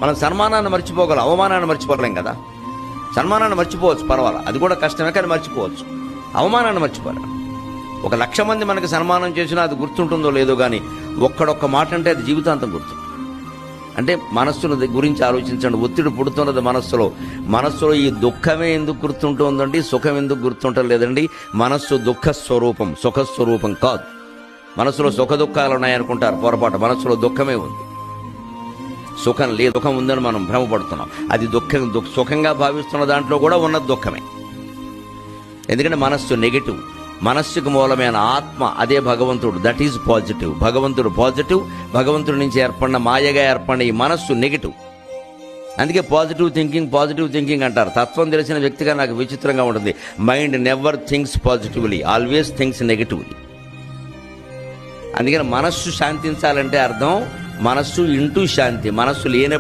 మనం సన్మానాన్ని మర్చిపోగలం, అవమానాన్ని మర్చిపోలేం కదా. సన్మానాన్ని మర్చిపోవచ్చు, పర్వాలా, అది కూడా కష్టమే, కానీ మర్చిపోవచ్చు. అవమానాన్ని మర్చిపోలేం. 1,00,000 మంది మనకి సన్మానం చేసినా అది గుర్తుంటుందో లేదో, కానీ ఒక్కడొక్క మాట అంటే అది జీవితాంతం గుర్తు. అంటే మనస్సును గురించి ఆలోచించండి. ఒత్తిడి పుడుతున్నది మనస్సులో ఈ దుఃఖమే ఎందుకు గుర్తుంటుందండి, సుఖం ఎందుకు గుర్తుంటం లేదండి? మనస్సు దుఃఖ స్వరూపం, సుఖస్వరూపం కాదు. మనసులో సుఖ దుఃఖాలు ఉన్నాయనుకుంటారు, పొరపాటు. మనస్సులో దుఃఖమే ఉంది, సుఖం లేదు. దుఃఖం ఉందని మనం భ్రమపడుతున్నాం. అది సుఖంగా భావిస్తున్న దాంట్లో కూడా ఉన్నది దుఃఖమే. ఎందుకంటే మనస్సు నెగిటివ్. మనస్సుకు మూలమైన ఆత్మ అదే భగవంతుడు, దట్ ఈజ్ పాజిటివ్. భగవంతుడు పాజిటివ్. భగవంతుడి నుంచి ఏర్పడిన, మాయగా ఏర్పడిన ఈ మనస్సు నెగిటివ్. అందుకే పాజిటివ్ థింకింగ్ అంటారు. తత్వం తెలిసిన వ్యక్తిగా నాకు విచిత్రంగా ఉంటుంది. Mind never thinks positively, always thinks negatively. అందుకని మనస్సు శాంతించాలంటే అర్థం మనస్సు ఇంటూ శాంతి. మనస్సు లేని